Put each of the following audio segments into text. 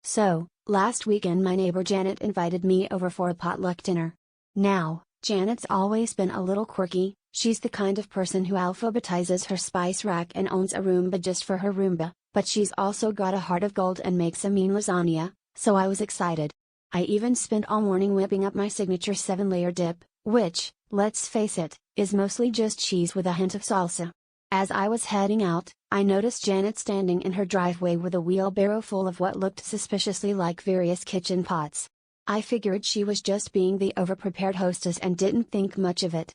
So, last weekend my neighbor Janet invited me over for a potluck dinner. Now, Janet's always been a little quirky. She's the kind of person who alphabetizes her spice rack and owns a Roomba just for her Roomba, but she's also got a heart of gold and makes a mean lasagna, so I was excited. I even spent all morning whipping up my signature 7-layer dip, which, let's face it, is mostly just cheese with a hint of salsa. As I was heading out, I noticed Janet standing in her driveway with a wheelbarrow full of what looked suspiciously like various kitchen pots. I figured she was just being the overprepared hostess and didn't think much of it.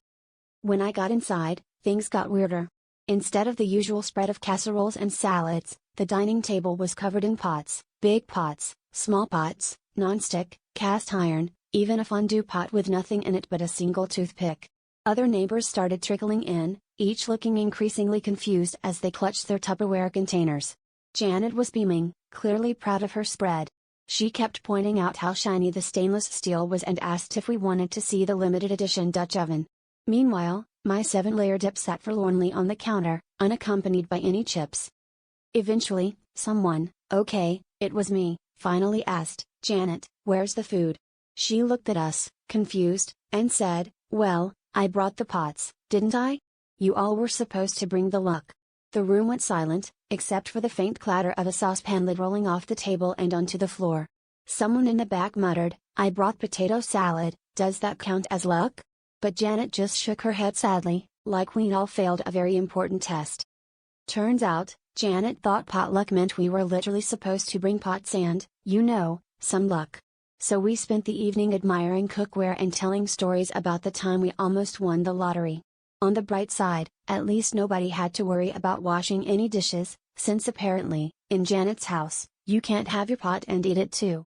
When I got inside, things got weirder. Instead of the usual spread of casseroles and salads, the dining table was covered in pots, big pots, small pots, non-stick, cast iron, even a fondue pot with nothing in it but a single toothpick. Other neighbors started trickling in, each looking increasingly confused as they clutched their Tupperware containers. Janet was beaming, clearly proud of her spread. She kept pointing out how shiny the stainless steel was and asked if we wanted to see the limited edition Dutch oven. Meanwhile, my 7-layer dip sat forlornly on the counter, unaccompanied by any chips. Eventually, someone, okay, it was me, finally asked, "Janet, where's the food?" She looked at us, confused, and said, "Well, I brought the pots, didn't I? You all were supposed to bring the luck." The room went silent, except for the faint clatter of a saucepan lid rolling off the table and onto the floor. Someone in the back muttered, "I brought potato salad, does that count as luck?" But Janet just shook her head sadly, like we'd all failed a very important test. Turns out, Janet thought potluck meant we were literally supposed to bring pots and, some luck. So we spent the evening admiring cookware and telling stories about the time we almost won the lottery. On the bright side, at least nobody had to worry about washing any dishes, since apparently, in Janet's house, you can't have your pot and eat it too.